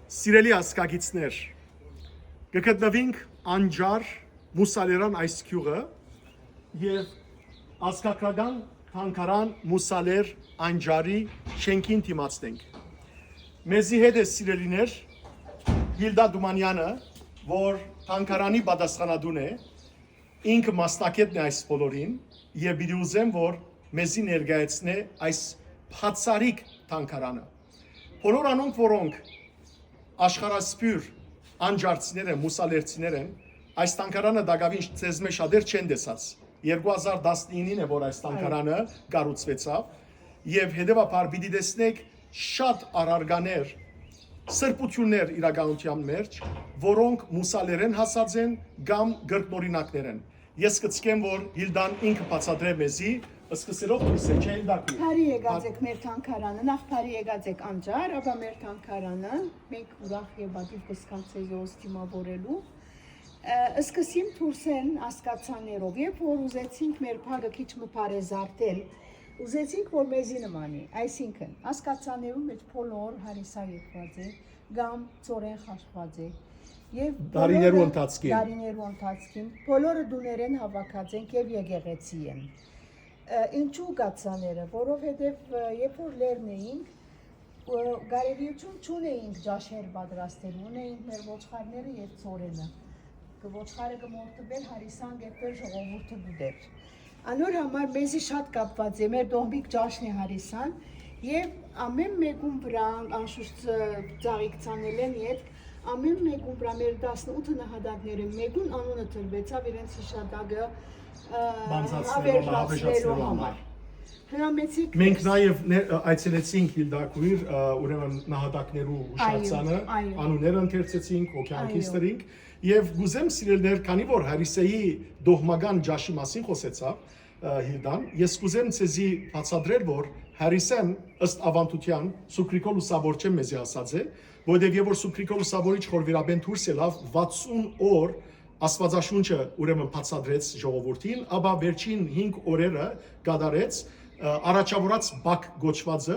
Սիրելի հասկագիցներ, կգտնվենք անջար մուսալերան այս գյուղը եւ ազգագրական թանգարան մուսալեր անջարի շենքին դիմացնենք։ Մեզի հետ է սիրելիներ Հիլդա Դումանյանը, որ թանգարանի պատասխանատուն է, ինքը մասնակիցն է այս բոլորին եւ պիտի ուզեմ, որ մեզի ներկայացնե այս բացառիկ թանգարանը։ Բոլոր անոնք, որոնք աշխարհասփյուր անջարցիներ են, մուսալերցիներ են, այս թանգարանը դակավին ցեզ մեջ շատեր չեն տեսած։ 2019-ին է, որ այս թանգարանը կառուցվեցավ եւ հետեւաբար պիտի տեսնեք շատ առարգաներ, սրբություններ իրականության մեջ, որոնք մուսալերեն հասած են կամ գրքնօրինակներ են։ Ես կցկեմ, որ Հիլդան ինքը բացատրե մեզի, սկսելով դուրս է, չէ՞ Հիլդակի։ Բարի եկած եք մեր թանգարանը, նախ բարի եկած եք անջար, ապա մեր թանգարանը, մենք ուրախ եւ բադիվ կսկանցեի ոս դիմավորելու։ Սկսեմ դուրսեն ասկացաներով, երբ որ ուզեցինք մեր փագը քիչ մփարեզարտել, ուզեցինք որ մեզի նմանի, այսինքն ասկացաներում մեջ փոլոր հարիսա եկված է, կամ ծորեն խաշխված է։ Եվ դարիներու ընթացքին բոլորը դուներեն հավաքած են եւ եկեղեցի են։ Ինչու գացաները, որովհետև երբ որ լերն էինք, կարելիություն չունեինք ջաշեր պատրաստել, ունեինք մեր ոչխարները եւ ծորենը։ Ոչխարը կմորտվել հարիսան գետեր ժողովուրդը դուդեր։ Անոր համար մեզի շատ կապված է մեր դոմբիկ ջաշնի հարիսան եւ ամեն մեկում վրա անշուշտ ծաղիկ ցանել են իդ ամեն մեկում վրա մեր 18 նահատակները մեկուն անունը տրվեցավ իրենց հիշատակը բանձացնելու համար։ Հրամեցիք Մենք նաև այցելեցինք Հիլդակույր, ուրեմն նահատակներու հուշարձանը, անունները ընթերցեցինք, օքյանքիստերինք եւ գուզեմ սիրելներ, քանի որ Հարիսեի դողմական ջաշի մասին խոսեցավ Հիլդան, ես կուզեմ ցեզի բացատրել, որ Հարիսեն ըստ ավանդության Սուկրիկոլ ուսավոր չեմ մեզի ասած է, որովհետեւ եւ որ Սուկրիկոլ ուսավորիչ խորվիրաբեն դուրս ելավ 60 օր Աստվածաշունչը ուրեմն բացատրեց ժողովրդին, ապա վերջին 5 օրերը կդարեց առաջավորած բակ գոչվածը,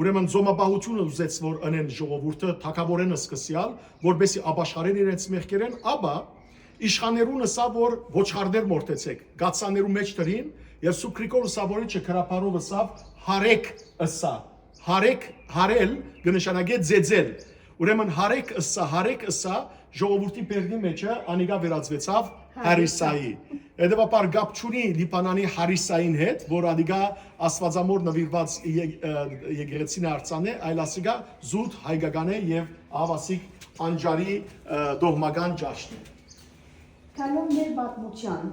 ուրեմն զոմաբահությունը ուզեց որ անեն ժողովուրդը թակավորենը սկսյալ, որբեսի ապաշխարեն իրենց մեղքերեն, ապա իշխաներուն ըսա որ ոչխարներ մորթեցեք, գացաներու մեջ դրին եւ Սուկրիկոլ ուսավորիչը քրապարով ըսավ հարեք ըսա, հարեք հարել կնշանակե ձեձել, ուրեմն հարեք ըսա ժողովրդի բերդի մեջը անիգա վերածվեցավ Հարիսայի։ Հետևաբար գապչունի Լիբանանի Հարիսային հետ, որ անիգա Աստվածամոր նվիրված եկեղեցին արձան է, այլ ասիգա զուտ հայկական է եւ ավասիկ անջարի դողմական ջաշն է։ Կալում մեր պատմության,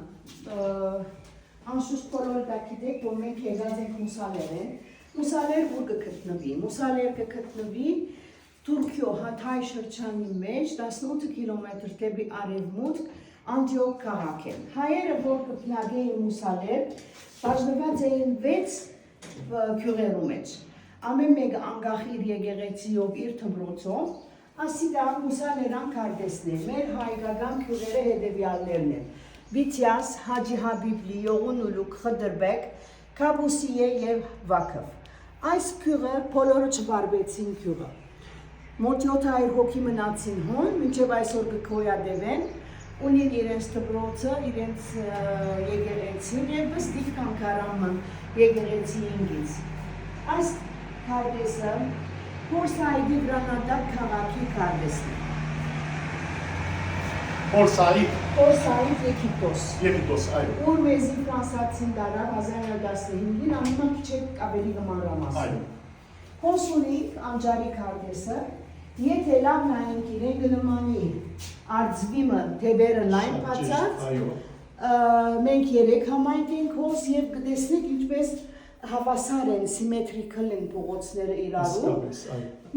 անշուշտ բոլորը դա գիտեք, որ մենք եկած ենք մուսալեր են, մուսալեր որ կգտնվի, մուսալեր կգտնվի Թուրքիո Հաթայ շրջանի մեջ 18 կիլոմետր դեպի արևմուտք Անդիոք քաղաք են։ Հայերը որ կպնագեին մուսալեր, բաժնված էին 6 գյուղերու մեջ։ Ամեն մեկը անկախ իր եկեղեցիով, իր թմրոցով, ասիդա մուսալերան կարդեսն է, մեր հայկական գյուղերը հետևյալներն են։ Վիթյաս, Հաջի Հաբիբլի, Յողունուլուկ, Խդրբեկ, Քաբուսիե եւ Վաքով։ Այս գյուղը բոլորը չբարբեցին գյուղը։ Մոտ 700 հոգի մնացին հոն, մինչև այսօր կգոյադևեն, ունին իրենց դպրոցը, իրենց եկեղեցին եւ բստիկ թանգարանը եկեղեցի ինգից։ Այս քարտեզը Փորսայիդի վրանադակ քաղաքի քարտեզն է։ Փորսայիդ Եգիպտոս, այո։ Որ մեզի ֆրանսացին դարավ 1915-ին ամենա քիչ ավելի կմանրամասն։ Խոսունիկ անջարի քարտեզը Եթե լավ նայենք իրեն կնմանի արձվիմը թեբերը լայն պացած, մենք 3 համայնք ենք հոս և կտեսնեք ինչպես հավասար են, սիմետրիկլ են փողոցները իրարու,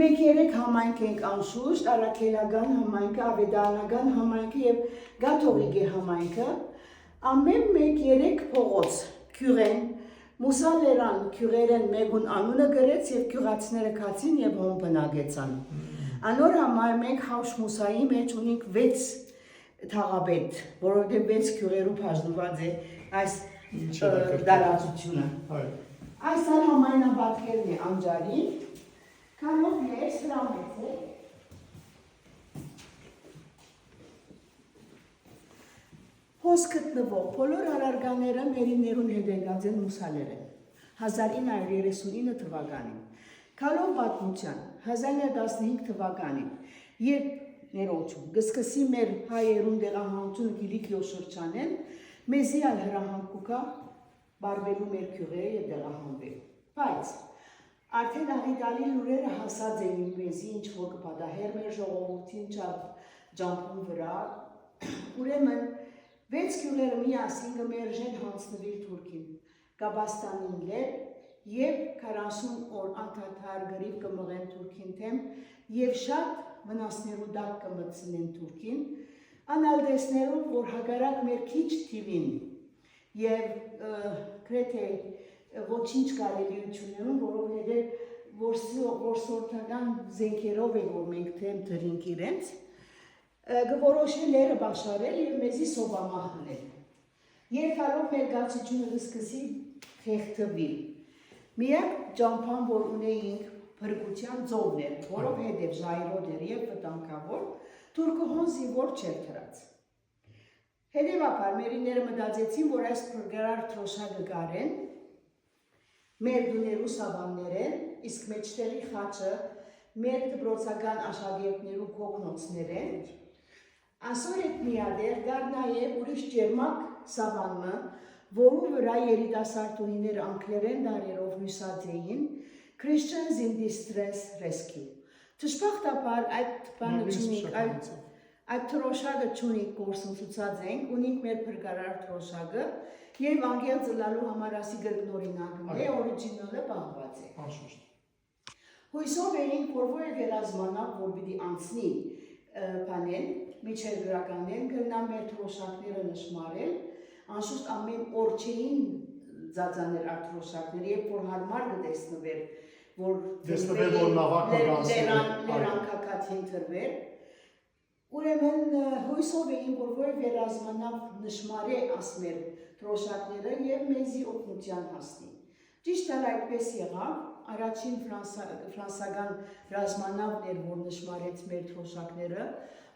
մենք 3 համայնք ենք անշուշտ, արաքելական համայնքը, ավետարանական համայնքը և գաթողիկի համայնքը, ամեն մեկ 3 փողոց քյուրեն, մուսալերան քյուրերեն մեկուն անունը գրեց և քյուրացները կացին և հոն բնագեցան։ Անոր համար մենք հավշ մուսայի մեջ ունենք 6 թաղաբետ, որովհետև 6 քյուրերու բաժնված է այս դարածությունը։ Այս համայնաբատկերն է անջարի, քանով ես հրամեցել Հոս գտնվող բոլոր առարգաները մերիներուն հետեգած են մուսալեր են 1939 թվականին Քալով պատմության 1915 թվականին երբ ներողություն գսկսի մեր հայերուն դեղահանությունը Կիլիկիո շրջանեն մեզի ալ հրահանգուկա բարբելու մեր քյուղերը եւ դեղահանվելու բայց արդեն աղիտալի լուրերը հասած էին մեզի ինչ որ կպատահեր մեր ժողովրդին ջամփուն վրա ուրեմն 6 քյուղերը միասին կմերժեն հանձնվիր Թուրքին Կաբաստանին լեր եւ 40 օր անդադար գրիվ կմղեն Թուրքին թեմ եւ շատ վնասներու դակ կմտցնեն Թուրքին անալդեսներով որ հագարակ մեր քիչ թիվին եւ գրեթե ոչինչ կարելիություններում որովհետեւ որսորդական զենքերով է որ մենք թեմ դրինք իրենց գորոշել լերը բաշարել եւ մեզի սոբամահնել երկարով մեր գացությունը կսկսի խեղդվի միակ ջամփան որ ունեինք փրկության ծովն էր որովհետեւ ժայռոտ էր եւ վտանգավոր թուրքը հոնզի որ չէր թրած հետեւաբար մերիները մտածեցին որ այս փրկարար թրոշակը գարեն մեր դուներու սավաններեն իսկ մեջտեղի խաչը մեր դպրոցական աշակերտներու կողնոցներեն Այսօր այդ միադեր գար նաև ուրիշ ջերմակ սավանմը, որու վրա երիտասարդուհիներ անգլերեն դարերով հյուսած էին Christians in Distress Rescue։ Ճշմարտաբար այդ բանը չունենք, այդ թրոշակը չունենք գործընթացած ենք, ունենք մեր փրկարար թրոշակը եւ անգել ծլալու համար ասի գրգնորինակն է, օրիջինալը բաղված է։ Հույսով էինք, որ որևէ վերազմանակ, որ պիտի անցնի բանեն, միջեր գրականեն, գրնա մեր թրոշակները նշմարել, անշուշտ ամեն օր չէին ձածաներ այդ թրոշակները, երբ որ հարմար կտեսնվեր, որ նավակը լերանքակաթին թրվեր, ուրեմն հույսով էին, որ որևէ վերազմանակ նշմարե ասմեր թրոշակները եւ մեզի օգնության հասնի։ Ճիշտ է այդպես եղավ, առաջին ֆրանսական ռազմանավն էր, որ նշմարեց մեր թրոշակները,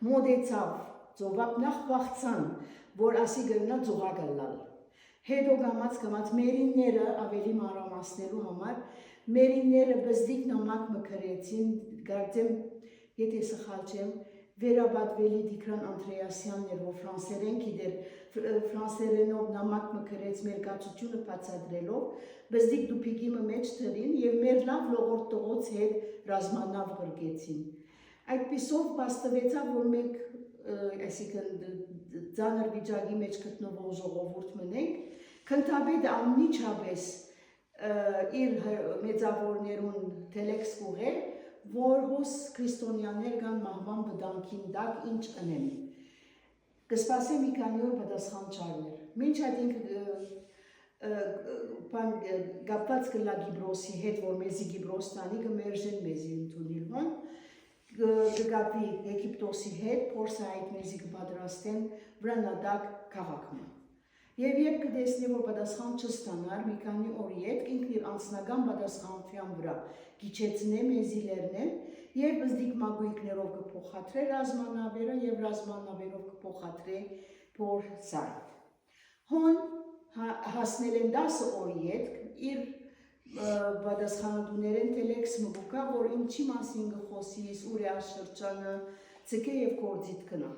մոդեցավ, ծովապ նախ վախցան, որ ասի գրնա ծուղագալալ։ Հետո գամած մերինները ավելի մանրամասնելու համար, մերինները բզդիկ նամակ մկրեցին, գարդեմ, եթե սխալ չեմ, վերաբատվելի Դիկրան Անդրեասյանն էր, որ ֆրանսերեն գիտեր, ֆրանսերենով նամակ մկրեց մեր գացությունը բացատրելով, բզդիկ դուպիկի մեջ թրին եւ մեր լավ լողորտողոց հետ ռազմանավ գրգեցին։ Այդպիսով բաստվեցավ, որ մենք, այսինքն ծանր վիճակի մեջ գտնվող ժողովուրդ մնենք, քնթաբեդը անմիջապես իր մեծավորներուն տելեքս կուղեր, որ հոս քրիստոնյաներ կան մահվան վտանգին դակ ինչ ընեն։ Կսպասե մի քանի օր պատասխան չարներ։ Մինչ այդ գապված կլա Գիբրոսի հետ, որ մեզի Գիբրոստանի կմերժեն մեզի ընդունիլ հոն, կգապի Եգիպտոսի հետ, փորձը այդ մեզի կպատրաստեն վրանադակ քաղաքում։ Եվ երբ կտեսնի, որ պատասխան չստանար, մի քանի օրի հետ ինքն իր անձնական պատասխանության վրա գիչեցնե մեզիլերն եւ բզդիկ մագույկներով կփոխադրե ռազմանավերը եւ ռազմանավերով կփոխադրե փորձայդ։ Հոն հասնել են 10 օրի հետ իր պատասխանատուներեն տելեքս մգուկա, որ ինչի մասին կխոսիս, ուր է աշխրջանը, ցկե եւ կորձիտ կնա։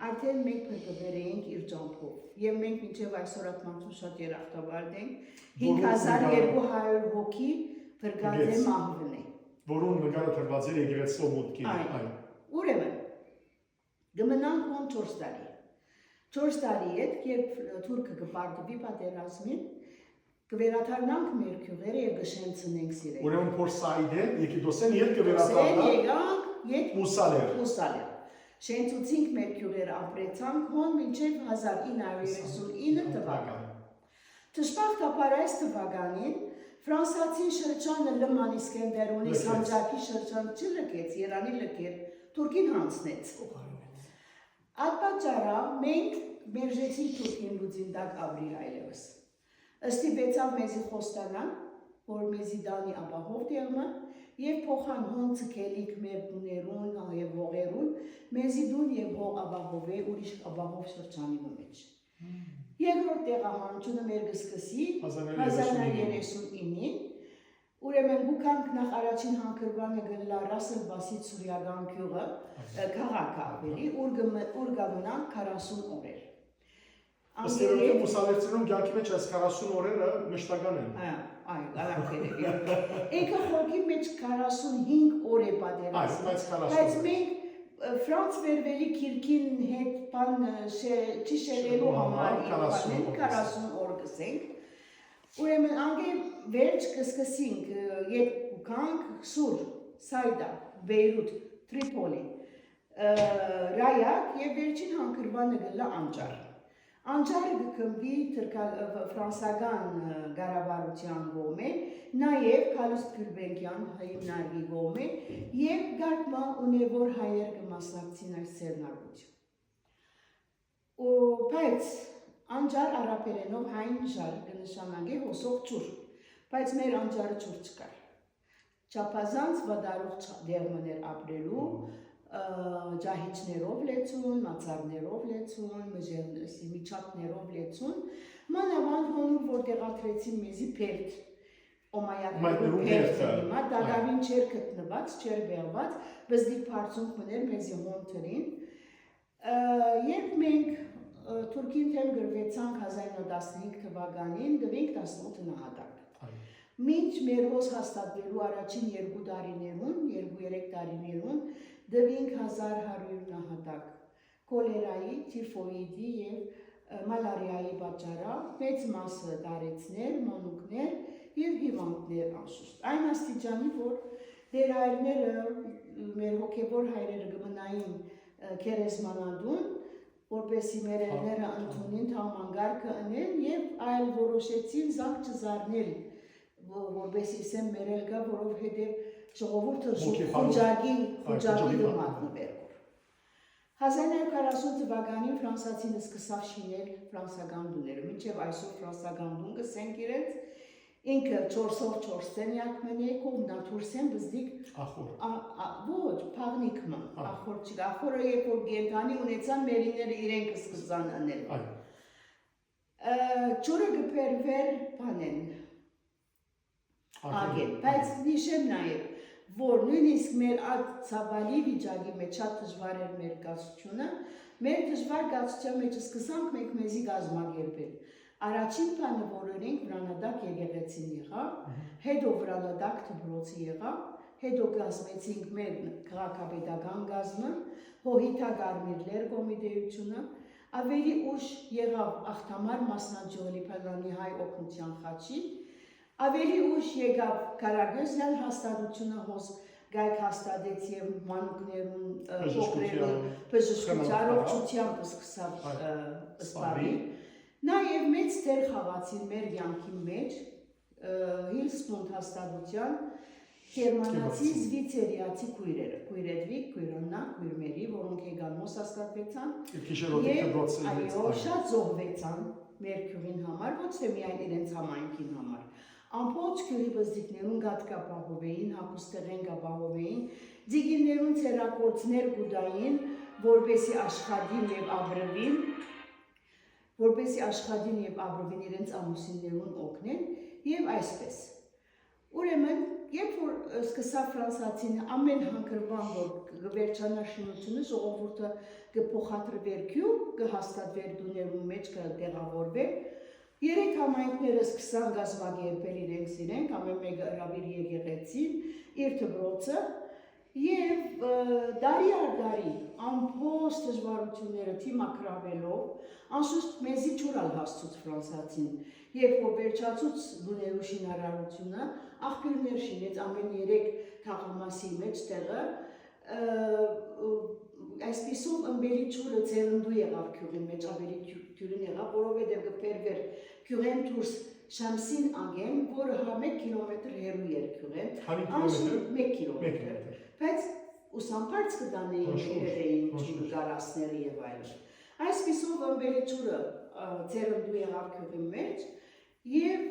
Արդեն մենք փրկվերեինք իր ջամփով եւ մենք մինչեւ այսօր ատմանցու շատ երախտաբարդ ենք 5200 հոգի փրկած է մահվն է որոնց նկարը տրված է եկեղեցու մուտքի ուրեմն գմնանք ոնց 4 տարի 4 տարի հետ երբ թուրքը կպարտվի պատերազմին կվերաթարնանք մեր քյուղերը եւ կշենցնենք սիրել ուրեմն փորսայդեն եկիդոսեն յետ կվերաթարնանք մուսալեր Շենցուցինք մեր քյուղերը ապրեցանք հոն մինչև 1939 թվական։ Ճշմարտաբար այս թվականին ֆրանսացին շրջանը Լման Իսկենդերունի սանջակի շրջան չլկեց, Երանի լկեր, Թուրքին հանձնեց։ Այդ պատճառով մենք մերժեցինք Թուրքին լուծին տակ ապրի այլևս։ Ստիպեցավ մեզի խոստանան, որ մեզի դանի ապահով տեղը եւ փոխան հոն ցկելիք մեր դուներուն եւ հողերուն մեզի դուն եւ հող ապահովե ուրիշ ապահով շրջանի մեջ Երկրորդ տեղահանությունը մեր կսկսի 1939-ին, ուրեմն գուքանք նախ առաջին հանգրվանը գլա Ռասել Բասիտ Սուրյական գյուղը, քաղաքը ավելի, ուր գանունանք 40 օրեր։ Ըստ երևի մուսալերցինում կյանքի մեջ այս 40 օրերը մշտական են։ Այ, գալակեր է։ Եկը խորքի մեջ 45 օր է պատերազմ։ Բայց մենք Ֆրանց Վերվելի քիրքին հետ բան չշերելու համար 40 օր գսենք։ Ուրեմն անգե վերջ կսկսինք ետ ուկանք Սուր, Սայդա, Բեյրութ, Տրիպոլի, Ռայակ եւ վերջին հանգրվանը գլա Անջար։ Անջարը գկմվի ֆրանսական գարավարության գոմե, նաև Քալուստ Գյուլբենկյան հիմնարկի գոմե և գարկմա ունե որ հայեր կմասնակցին այս ձեռնարկություն։ Բայց Անջար արաբերենով հայն ժար կնշանակի հոսող ջուր, բայց մեր Անջարը ջուր չկար։ Չափազանց վդարող դեղմներ ապրելու, ջահիջներով լեցուն, մացարներով լեցուն, միջատներով լեցուն, մանավանդ հոնուր, որ տեղադրեցին մեզի պերտ, օմայակներու պերտը հիմա, դագավին չեր կտնված, չեր բեղված, բզդիկ պարծունք մներ մեզի հոնթրին, երբ մենք Թուրքին թեմ գրվեցանք 1915 թվականին, դվենք 18 նահատակ։ Մինչ մեր հոս հաստատվելու առաջին 2 տարիներուն, 2-3 տարիներուն, դվենք 1100 նահատակ, կոլերայի, տիֆոիդի և մալարիայի պատճառով, մեծ մասը տարեցներ, մանուկներ և հիվանդներ անշուշտ։ Այն աստիճանի, որ դեր հայրները, մեր հոգևոր հայրերը գմնային կերեսմանադուն, որպեսի մեր էլները ընդունին թամանգարկը ընեն և այլ որոշեցին զանք չզարնել, որպեսի իսեմ մեր էլ գա, որով հետև ժողովուրդը խուջագի դմատնվերգոր։ 1940 թվականին ֆրանսացին սկսավ շինել ֆրանսական դուները, մինչև այսօր ֆրանսական դուն կսենք իրենց, ինքը 4-ով 4 սենյակ մենեքով, նատուրսեն բզդիկ ոչ, պաղնիքմը, ախոր չիկ, ախորը երբ որ գենտանի ունեցան մերիները իրենք սկսան անել։ Ջուրը գպերվեր բանեն, ագեն, բայց նիշեմ նաև, որ նույնիսկ մեր այդ ցավալի վիճակի մեջ շատ դժվար էր մեր կացությունը, մեր դժվար կացության մեջ սկսանք մենք մեզի գազմագերբել։ Առաջին բանը, որ ունենք վրանադակ եկեղեցին եղավ, հետո վրանադակ դպրոցը եղավ, հետո գազմեցինք մեր քաղաքապետական գազմը, հոհիտագարմիրներ կոմիտեությունը, ավելի ուշ եղավ աղթամար մասնաճյուղի Փալանի հայ օգնության խաչի, ավելի ուշ եկավ Կարագյոզյան հաստատությունը հոս գայք հաստատեց և մանուկներուն օգրելուն բժշկության առողջությամբ սկսավ սպարի, նաև մեծ դեր խաղացին մեր յանքի մեջ Հիլսպունդ հաստատության գերմանացի զվիցերիացի քույրերը, քույրեդվիկ, քույրաննա, քույրմերի, որոնք եկան մոս հաստատվեցան այո, շատ զոհվեցան մեր քյուղին համար, ոչ թե միայն իրենց համայնքին համար ամբողջ քյուրի բզդիկներուն գատկապահով էին, հապուստեղեն կապահովեին, ձիգիններուն ծերակործներ գուդային, որպեսի աշխատին և ապրվին իրենց ամուսիններուն օգնեն և այսպես։ Ուրեմն, երբ որ սկսավ ֆրանսացին ամեն հանգրվան, որ գվերջանար շինությունը, ժողովուրդը կփոխադրվեր քյու, կհաստատվեր դուներուն մեջ կտեղավորվեր, երեք համայնքները սկսան գազմագերբել իրենց իրենք, ամեն մեկը հրավիր եկեղեցին, իր դպրոցը, և դարի առ դարի ամբողջ դժվարությունները թիմակրավելով, անշուշտ մեզի ջուրալ հասցուց ֆրանսացին, երբ որ վերջացուց դուներու շինարարությունը, աղբյուրներ շինեց ամեն 3 թաղամասի մեջ տեղը, այսպիսով ըմբելի ջուրը ձերնդու եղավ քյուղի մեջ, ավելի քյուրին եղավ, որովհետև կպերվեր քյուղեն դուրս Շամսին ագեն, որը 1 կիլոմետր հեռու էր քյուղեն, անշուշտ 1 կիլոմետր, բայց ուսամբարձ կտանեին իրերեին գարասները և այլն։ Այսպիսով ըմբելի ջուրը ձերնդու եղավ քյուղի մեջ և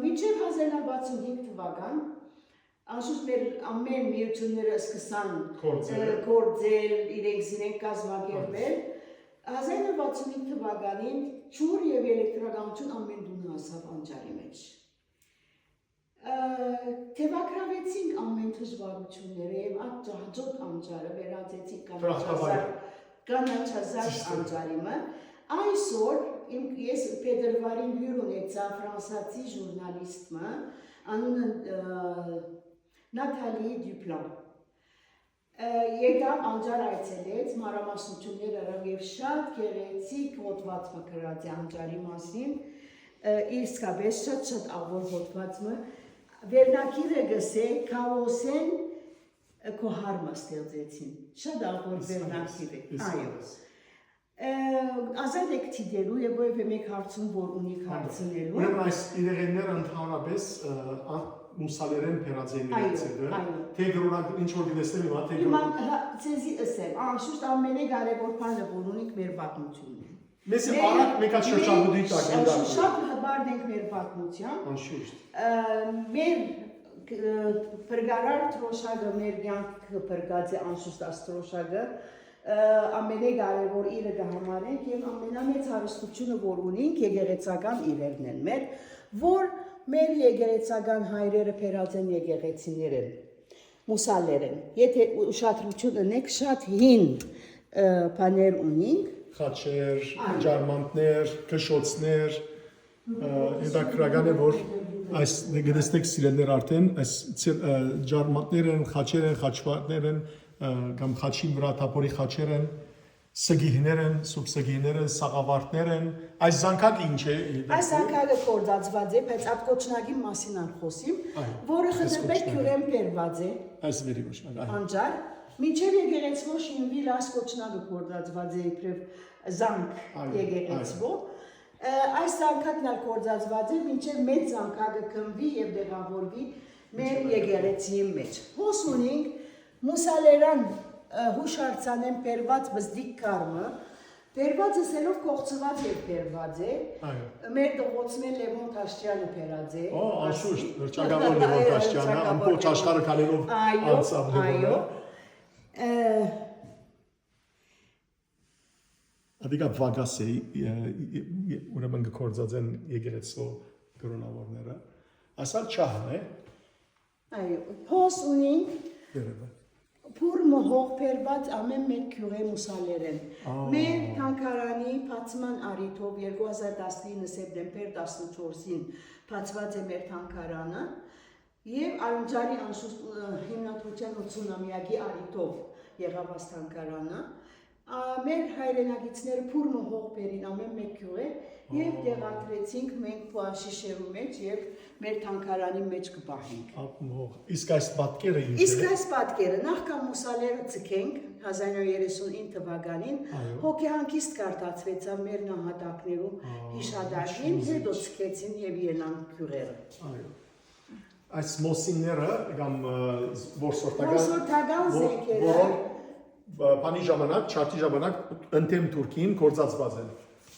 մինչև 1965 թվական անշուշտ մեր ամեն միությունները սկսան գործել, իրենք զինենք կազմակերպել, 1965 թվականին ջուր եւ էլեկտրականություն ամեն տուն հասավ անջարի մեջ։ Թևակրավեցինք ամեն դժվարությունները եւ այդ հաջորդ անջարը վերածեցինք կանաչազարդ անջարիմը։ Այսօր ես փետրվարին հյուր ունեցա ֆրանսիացի ժուրնալիստը, անունը Նաթալի Դյուպլան։ Եկավ անջար այցելեց, մանրամասնություններ արավ եւ շատ գեղեցիկ հոդված մկրած է անջարի մասին, իսկապես շատ ավոր հոդվածը վերնակիրը գսե քաոսեն քո հարմը ստեղծեցին, շատ ավոր վերնակիր է, այո։ Ազատ եք թիդելու եւ ովևէ մեկ հարցում որ ունի հարցնելու։ Ուրեմն այս իրեղենները ընդհանրապես մուսալերեն փերած են իրացել, թե գրոնակ ինչ որ դեսնեմ հիմա թե գրոնակ։ Հիմա ցեզի ասեմ, անշուշտ ամենակարևոր բանը որ ունենք մեր պատմությունն է։ Մեզ արագ մեկա շրջանուդի տակ են։ Շատ հբարդ ենք մեր պատմության։ Անշուշտ։ Մեր բրգարար թրոշակը մեր կյանքը բրգած է անշուշտ աստրոշակը ամենակարևոր իրը կհամարենք եւ ամենամեծ հարստությունը որ ունենք եկեղեցական իրերն են մեր, որ մեր եկեղեցական հայրերը փերած են եկեղեցիներ են, մուսալեր են։ Եթե ուշադրություն ունեք, շատ հին բաներ ունենք, խաչեր, ջարմանտներ, քշոցներ, հետաքրական է որ այս գտեցնեք սիրելներ արդեն այս ջարմանտներ են, խաչեր են, խաչվատներ են կամ խաչի վրա թափորի խաչեր են, սգիհներ են, սուրբ սգիհներ են, սաղավարտներ են, այս զանգակը ինչ է։ Այս զանգակը կորձացված է, բայց այդ կոչնակի մասին ան խոսիմ, որը խնդրբեք քյուրեն բերված է։ Այս վերի կոչնակ։ Անջար, մինչև եկեղեցվո շինվիլ այս կոչնակը կորձացված է իբրև զանգ եկեղեցվո։ Այս զանգակն ալ կորձացված է, մինչև մեծ զանգակը կմվի եւ դեղավորվի մեր եկեղեցիի մեջ։ Հոս ունենք մուսալերան հուշարձանեն բերված բզդիկ կարմը, բերված ասելով կողծված է բերված է, մեր դողոցմեն Լևոն Տաշտյանը բերած է։ Օ, անշուշտ, հրճագավոր Լևոն Տաշտյանը, ամբողջ աշխարհը քալելով անցավ Լևոնը։ Ադիգա վագասեի, ուրեմն գործած են եկեղեցու կրոնավորները, ասալ չահն է։ Այո, հոս ունենք Երևա։ Փուր մողող բերված ամեն մեկ քյուրե մուսալեր են։ Մեր թանգարանի բացման առիթով 2019 սեպտեմբեր 14-ին բացված է մեր թանգարանը եւ Արունջարի անշուշտ հիմնադրության 80-ամյակի առիթով եղավ այս թանգարանը։ Մեր հայրենագիցները փուր մողող բերին ամեն մեկ քյուրե եւ տեղադրեցինք մենք շիշերու մեջ եւ մեր թանգարանի մեջ կպահենք։ Իսկ այս պատկերը ինչ է։ Իսկ այս պատկերը նախքան մուսալերը ցկենք 1939 թվականին հոգեհանգիստ կարտացվեցավ մեր նահատակներու հիշադակին, հետո ցկեցին եւ ելան քյուրերը։ Այո։ Այս մոսինները կամ որսորդական զենքերը բանի ժամանակ, չարտի ժամանակ ընդեմ Թուրքին կործածված են։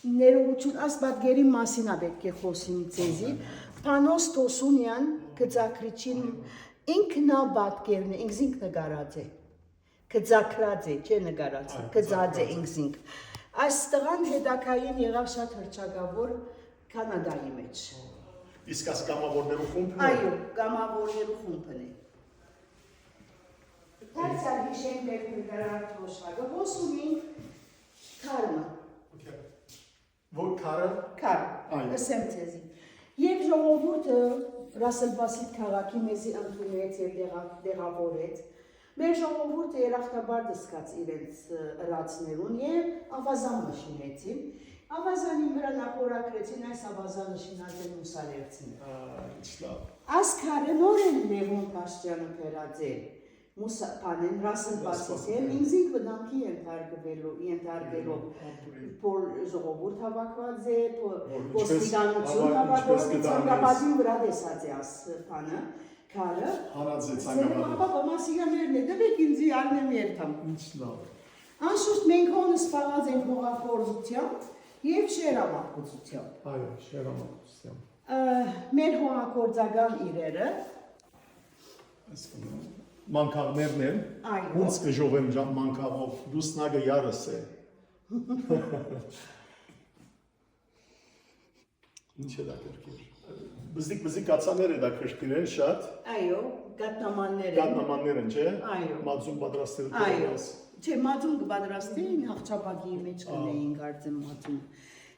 Ներողություն, այս պատկերի մասին է պետք է խոսիմ ձեզի։ Պանոս Տոսունյան գծակրիչին ինքնա պատկերն է, ինքզինք նկարած է։ Գծակրած է, չէ նկարած, գծած է ինքզինք։ Այս տղան հետակային եղավ շատ հրճակավոր Կանադայի մեջ։ Իսկ այս կամավորներու խումբն է։ Այո, կամավորներու խումբն է։ Դարձյալ հիշենք մեր նկարար թոշակը, ոս ունենք քարմը։ Որ քարը։ Քար, ասեմ ձեզի։ Եվ ժողովուրդը Ռասելբասիտ քաղաքի մեզի ընդունեց եւ դեղավորեց։ Մեր ժողովուրդը երախտաբար դսկաց իրենց ըրացներուն եւ ավազան մշինեցին։ Ավազանի վրա նախորակրեցին այս ավազանը շինած են մուսալերցին։ Այս քարը նոր են Լևոն Տաշտյանը բերած է։ Մուսապանեն Ռասելբասիտ ինքզինք վտանգի ենթարկելով որ ժողովուրդ հավաքված է, ոստիկանություն հավաքված է, ցանկապատին վրա դեսած է աս բանը, քարը։ Հանած է ցանկապատը։ Ապա մասիգաներն է, դեպեք ինձի արնեմ երթամ։ Ինչ լավ։ Անշուշտ մենք հոնս սպաղած ենք հողագործությամբ և շերամատկությամբ։ Այո, շերամատկությամբ։ Մեր հողագործական իրերը մանկավներն են, ոնց կժողեմ մանկավով, դուսնագը յարս է, Ինչ է դա կրկիր։ Բզիկ կացաներ է դա կրկիր են շատ։ Այո, գատնամաններ են։ Գատնամաններ են, չէ։ Այո։ Մածուն պատրաստել Այո։ Չէ, մածուն կպատրաստեին, հաղճապակի մեջ կնեին կարծեմ մածուն։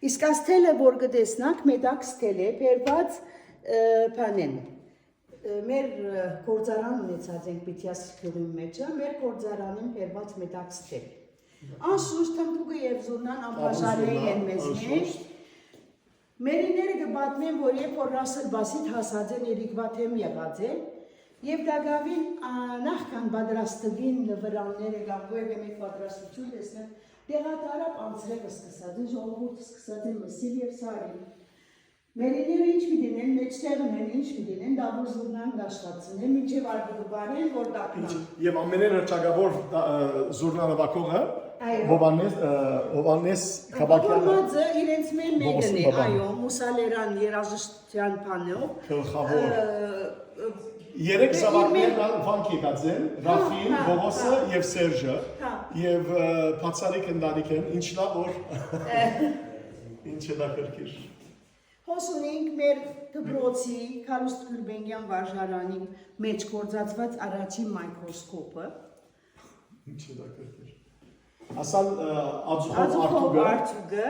Իսկ աստելը, որ կտեսնակ, մետակ ստել է, բերված բանեն։ Մեր գործարան ունեցած ենք Պիթյաս գյուղի մեջը, մեր գործարանին բերված մետակ ստել։ Անշուշտ թմբուկը եւ զուրնան անբաժանելի են մեզ մեջ։ Մերիները կպատմեն, որ երբ որ Ռասել Բասիթ հասած են երիկվա թեմ եղած է, եւ դակավին նախքան պատրաստվին վրանները կամ ովը մեկ պատրաստություն տեսնեն, դեղատարապ անցրեկը սկսած են, ժողովուրդը սկսած են մսիլ եւ սարին։ Մերիները ինչ պիտին են, մեջտեղն են, ինչ պիտին են, դավոր զուրնան դաշտացնեն, մինչև արգը կբարեն, որ դակնան։ Եվ ամենեն հրճագավոր զուրնանը վակողը Հովանես Խաբակյանը Հովանեսը իրենց մեկն է, այո, Մուսալերան երաժշտության բանով։ Գլխավոր։ Երեք զավակներն վանք եկած են, Ռաֆին, Բողոսը եւ Սերժը։ Եվ բացարիք ընտանիք են, ինչ լավ որ ինչ է դա կրկիր։ Հոսունենք մեր դպրոցի Կարուստ Գուլբենյան վարժարանի մեջ գործածված առաջին մայկրոսկոպը։ Ինչ է դա կրկիր։ Ասալ Ածուխով արդուգը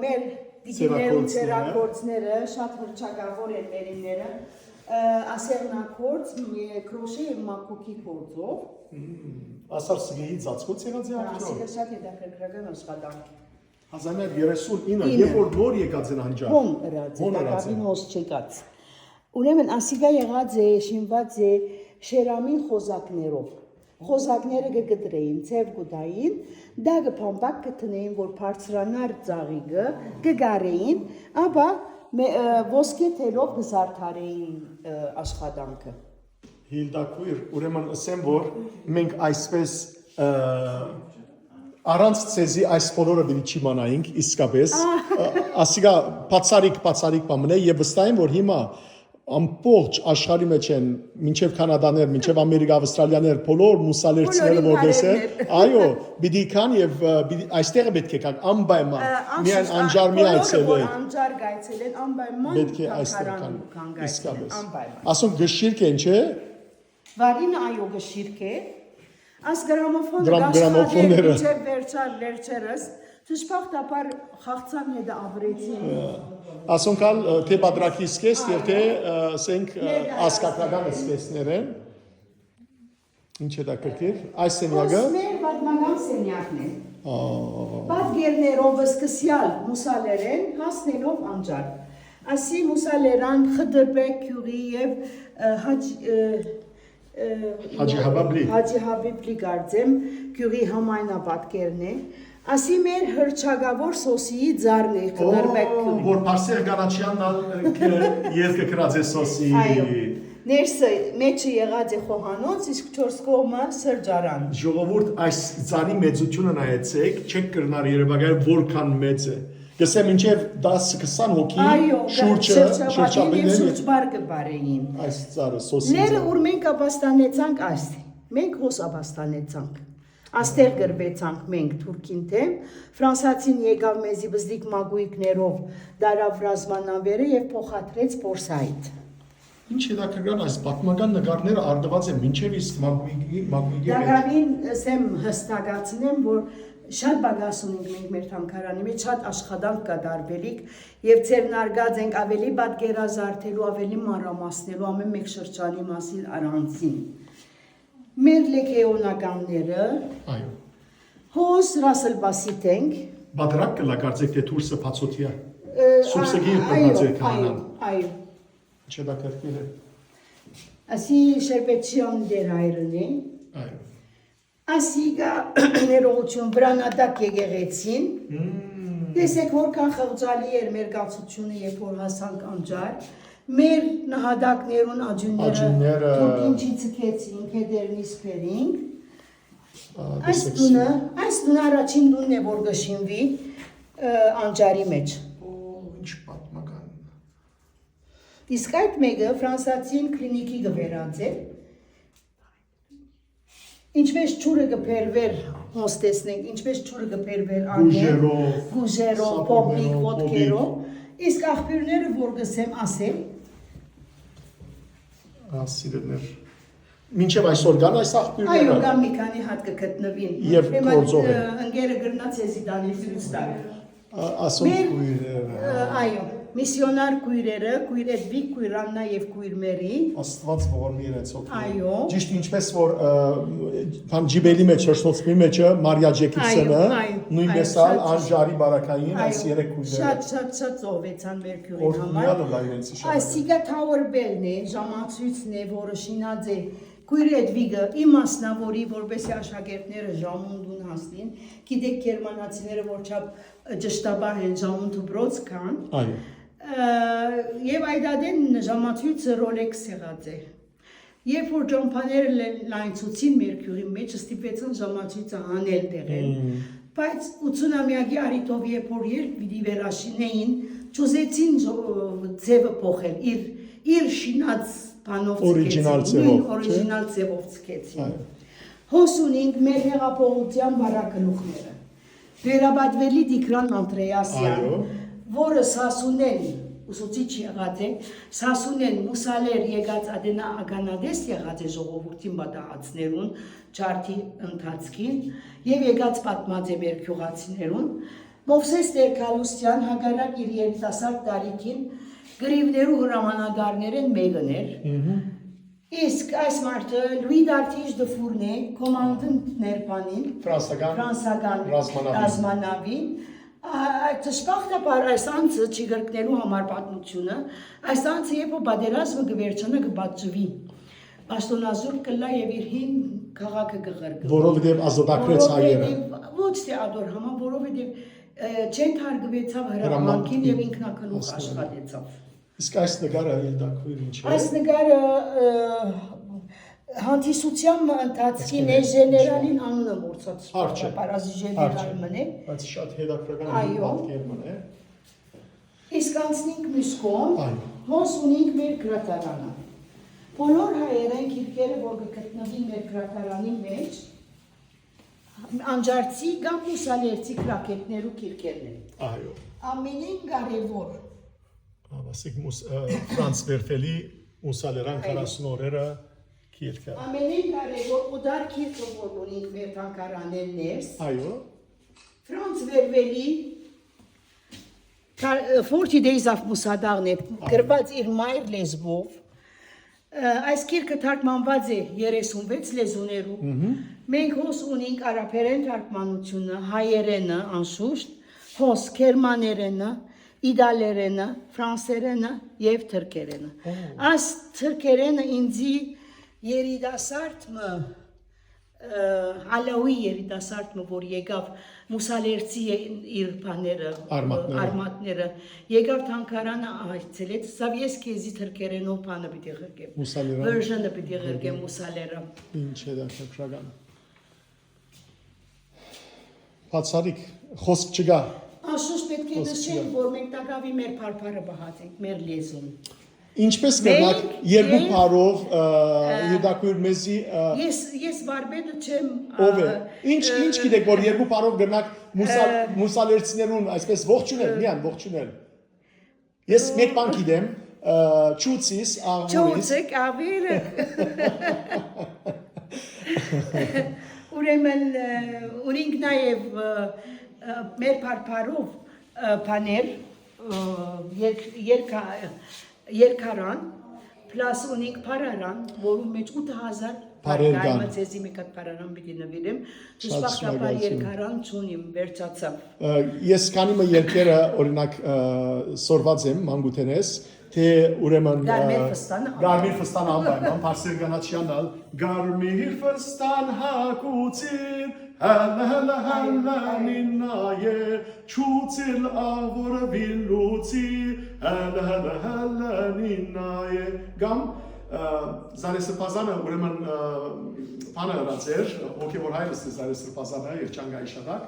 մեր դիգիներում ծերակործները շատ հրճագավոր են մերիները ասեղնակորձ, կրոշի և մակուկի կործով Ասար սգեի ծացկոց եղած է արդյոք։ Ասիկը շատ հետաքրքրական աշխատանք 1939, երբ որ նոր եկած են անջար։ Հոն ըրած է, դակավին հոս չեկած։ Ուրեմն ասիկա եղած է, շինված է շերամին խոզակներով։ Խոզակները կգտրեին, ծև կուտային, դա կպամպակ կտնեին, որ պարծրանար ծաղիգը, կգարեին, ապա ոսկե թելով կզարդարեին աշխատանքը։ Հիլդակույր, ուրեմն ասեմ, որ մենք այսպես առանց ցեզի այս բոլորը դի չիմանայինք իսկապես ասիկա բացարիք բամն է եւ վստահ եմ որ հիմա ամբողջ աշխարհի մեջ են մինչև կանադաներ, մինչև ամերիկա, ավստրալիաներ, բոլոր մուսալերցիները որպես է, այո, պիտի կան եւ այստեղը պետք է կան անպայման միայն անջար մի այցելել։ Անջար գայցելեն անպայման պետք է այստեղ կան իսկապես։ անպայման։ Ասում գշիրք են, չէ։ Վարին այո գշիրք է։ Աս գրամոֆոնները մինչև վերջերս Դժբախտաբար խաղցան հետը ավրեցին։ Ասոնքալ թե պատրակի սկես և թե ասենք ասկակական սկեսներ են։ Ինչ է դա կրկիր։ Այս սենյակը։ Մեր պատմական սենյակն է։ Պատգերներով սկսյալ մուսալերեն հասնելով անջար։ Ասի մուսալերան խդրբեկ քյուրի և Հաջի Հաբիբլի գարձեմ քյուրի համայնապատկերն է։ Ասի մեր հրճագավոր սոսիի ձարն է խդրբեկ քյուրի։ Որ պարսեղ գանաչյանն երկը կրած է սոսի։ Այո, ներսը մեջը եղած է խոհանոց, իսկ չորս կողմը սրճարան։ Ժողովուրդ այս ձարի մեծությունը նայեցեք, չեք կրնար երևակայել որքան մեծ է։ Գսեմ ինչև 10-20 հոգի շուրջը շրջապետել և շուրջբար կբարեին։ Այս ծարը սոսի Ները ուր մենք ապաստանեցանք այս, մենք հոս ապաստանեցանք, աստեղ գրվեցանք մենք թուրքին թեմ, ֆրանսացին եկավ մեզի բզդիկ մագույկներով դարավ ռազմանավերը և փոխադրեց պորսայիտ։ Ինչ է դա կրգան այս պատմական նկարները արդված են մինչև իսկ մագույկի մեջ։ Դակավին սեմ հստակացնեմ, որ շատ բագաս ունենք մենք մեր թանգարանի մեջ, շատ աշխատանք կա դարբերիկ և ձեռնարկած ենք ավելի պատկերազարդելու, ավելի մանրամասնելու ամեն մեկ շրջանի մասին առանցին։ Մեր լեգեոնականները հոս Ռասել Բասիթ ենք։ Բադրակ կլա կարծեք թե թուրսը փացոտիա։ Սուրսը գիր պրնացել կանան։ Այո։ Ինչ է դա կրկիր է։ Ասի Շերպեչյան դեր այրն է։ Այո։ Ասիգա ներողություն վրանադակ եկեղեցին, տեսեք որքան խղճալի էր մեր կացությունը, երբ որ հասանք անջար, մեր նահադակներուն աջունները թուրքինչի ցկեցինք, հետերնի սպերինք, այս դունը առաջին դունն է, որ գշինվի անջարի մեջ։ Ինչ պատմական։ Իսկ այդ մեկը ֆրանսացին կլինիկի գվերած է, Ինչպես ջուրը կբերվեր հոստեսնենք, ինչպես ջուրը կբերվեր գուժերով, պոպիկ, ոտքերով, իսկ աղբյուրները որ գսեմ ասեմ, սիրելներ, մինչև այսօր կան այս աղբյուրները։ Այո, կան մի քանի հատ կգտնվին։ Եվ գործող են։ Ընկերը գրնաց եզի դանի ցույց տալ։ Ասոն քույրերը։ Այո, միսիոնար քույրերը, քույր Էդվիկ, քույր Աննա եւ քույր Մերի։ Աստված ողորմի իրենց օգնի։ Այո։ Ճիշտ ինչպես որ բան ջիբելի մեջ հրշնոցի մեջը Մարիա Ջեկիբսոնը նույնպես ալ անջարի բարակային այս երեք քույրերը։ Շատ ծովեցան մեր քույրի համար։ Օրհնյալը լա իրենց իշարը։ Այսիգա Թաուրբելն է, ժամացույցն է, որը շինած է Քույր Էդվիգը իմ մասնավորի, որպեսի աշակերտները ժամունդուն հասնին, գիտեք գերմանացիները որ չափ ճշտաբար են ժամունդ բրոց կան։ Այո։ Եվ այդադեն ժամացույցը Rolex եղած է։ Երբ որ ջամփաները լայնցուցին մեր քյուրի մեջ, ստիպեցան ժամացույցը հանել տեղել։ Բայց 80-ամյակի արիտով երբ որ պիտի վերաշինեին, ճուզեցին ձևը փոխել, իր շինած բանով օրիջինալ ձևով ցկեցին։ Հոսունինք մեր հեղափոխության բարակլուխները։ Վերաբադվելի Դիկրան Անտրեասյան, որը Սասունեն ուսուցիչ եղած է, Սասունեն մուսալեր եկած ադենա ագանադես եղած է ժողովրդին բադահացներուն, ճարտի ընթացքին եւ եկած պատմած է մեր գյուղացիներուն, Մովսես Տեր-Քալուստյան հակառակ իր երիտասարդ տարիքին գրիվներու հրամանատարներեն մեկն էր, իսկ այս մարդը Լուի Դարտիժ դֆուրն է, կոմանդանտ ներբանին, ֆրանսական ռազմանավին, Տշպախտապար այս անձը չի գրկնելու համար պատմությունը, այս անձը երբ որ բادرազմը գվերջանա կբացվի, Պաշտոնազուրկ կլա եւ իր հին քաղաքը կղրկվի։ Որովհետեւ ազատագրեց հայերը։ Ոչ թե ադոր համա, որովհետեւ չեն թարգվեցավ հրամանքին եւ ինքնակնուղ աշխատեցավ։ Իսկ այս նկարը Ելդակույր ինչ է։ Այս նկարը հանդիսության ընթացքին է ժեներալին անունը մորցած պարազի ժեներալն է։ Բայց շատ հետաքրքրական պատկերն է։ Իսկ անցնենք մյուս կողմ, հոս ունենք մեր գրադարանը։ Բոլոր հայերեն գիրքերը, որ գտնվին մեր գրադարանի մեջ, անջարցի կամ մուսալերցի գրակետներու գիրքերն են։ Այո։ Ամենին կարևոր Ասիկ Ֆրանց Վերֆելի մուսալերան 40 օրերը գիրքը։ Ամենին կարևոր ուդար գիրքը, որ ունենք մեր թանգարանեն ներս։ Այո։ Ֆրանց Վերվելի 40 Days of Musadagն է գրված իր մայր լեզվով։ Այս գիրքը թարգմանված է 36 լեզուներով։ Մենք հոս ունենք արաբերեն թարգմանությունը, հայերենը, անշուշտ, հոս գերմաներենը, իդալերենը, ֆրանսերենը եւ թրքերենը։ Այս թրքերենը ինձի երիտասարդը Ալաուի երիտասարդը, որ եկավ մուսալերցի իր բաները, արմատները, եկավ թանգարանը այցելեց, սավ ես քեզի թրքերենով բանը պիտի ղրկեմ, վերժնը պիտի ղրկեմ մուսալերը։ Ինչ է դա քրական։ Բացարիք, խոսք չկա։ Անշուշտ պետք է նշենք, որ մենք տակավի մեր փարփարը բահած ենք, մեր լեզուն։ Ինչպես կրնակ երկու պարով Ելդակույր մեզի Ես վարպետը չեմ ով է ինչ գիտեք որ երկու պարով կրնակ մուսալերցիներուն այսպես ողջունել միան ողջունել ես մեկ բան գիտեմ ճուծիս աղուրից ճուծեք ավերը ուրեմն ունենք նաև մեր փարփարով բաներ երկարան, պլաս ունենք պարարան, որում մեջ 8000 պարկայ մծեզի մեկ հատ պարարան պիտի նվիրեմ, ճշպախտապար երկարան չունիմ, վերջացավ։ Ես կանիմը երկերը օրինակ սորված եմ մանգութենես, թե ուրեմն Գարմիր ֆստան անպայման, պարսեր գանաչյանալ, Գարմիր ֆստան հակուցիր, հալա նիննայե, չուցիլ աղորը վիլուցի, հալա նիննայե, գամ Զարե Սրբազանը ուրեմն բանը հրած էր, հոգևոր հայրս է Զարե Սրբազանը, երջանգայի շատակ,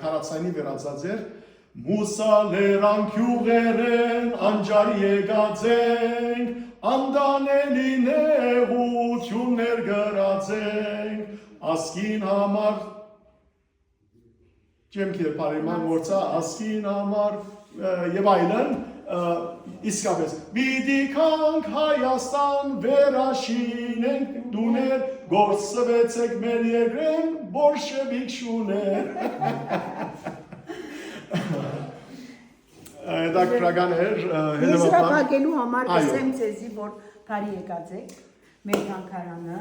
քարացայնի վերածած էր, Մուսալերան քյուղերեն անջար եկած ենք, անդանելի նեղություններ գրած ենք, ասկին համար չեմ կերպարեման որցա ասկին համար եւ այլն իսկապես պիտի կանք Հայաստան վերաշինենք դուներ գործվեցեք մեր երկրեն բոլշևիկ շուներ դա քրական էր Եզրափակելու համար կսեմ ձեզի որ բարի եկած եք մեր թանգարանը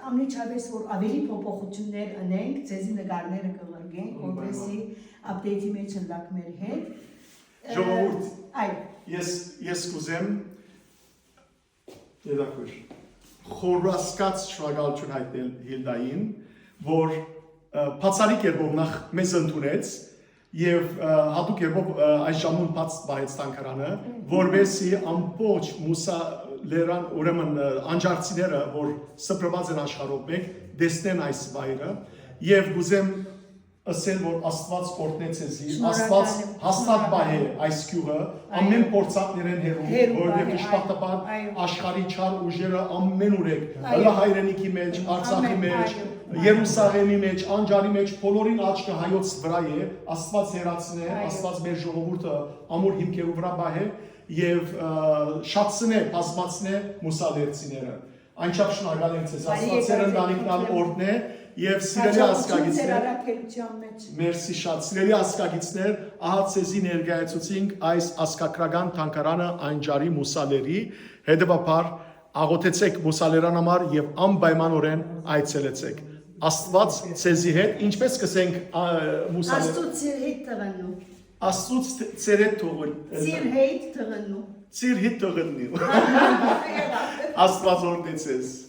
ամենիչավես որ ավելի փոփոխություններ ունենք ձեզի նկարները կղրգենք որովհետեւ update-ի մեջ ընդլակ մեր հետ ժողովուրդ ես կուզեմ երակույր խորասկաց շնորհակալություն հայտնել Հիլդային որ բացառիկ երբով նախ մեզ ընդունեց եւ հատուկ երբով այս ժամուն բաց բայեց տանկարանը որովհետեւ ամբողջ մուսալերան ուրեմն անջարցիները որ սփռված են աշխարհով մեկ դեսնեն այս վայրը եւ գուզեմ ասել որ Աստված օրհնեց ձեզի Աստված հաստատ բայ է այս գյուղը ամեն փորձակներեն հերում որովհետեւ ճշտապար աշխարհի չար ուժերը ամեն ուրեք հլա հայրենիքի մեջ Արցախի մեջ Երուսաղեմի մեջ անջարի մեջ բոլորին աչքը հայոց վրա է Աստված հերացնե Աստված մեր ժողովուրդը ամուր հիմքերու վրա բայ է եւ շատցնե բազմացնե մուսալերցիները այնչափ շնորհակալ ենք ձեզ Աստված ձեր ընտանիքն օրհնե Եվ սիրելի ասկագիցներ, մերսի շատ, սիրելի ասկագիցներ, ահա ձեզի ներկայացուցինք այս ասկակրական թանգարանը անջարի մուսալերի, հետևաբար աղոթեցեք մուսալերան համար եւ անպայմանորեն այցելեցեք։ Աստված ձեզի հետ, ինչպես կսենք մուսալեր։ Աստծո ձեր հետ թողնու։ Ձեր հետ թողնու։ Աստված օրհնի ձեզ։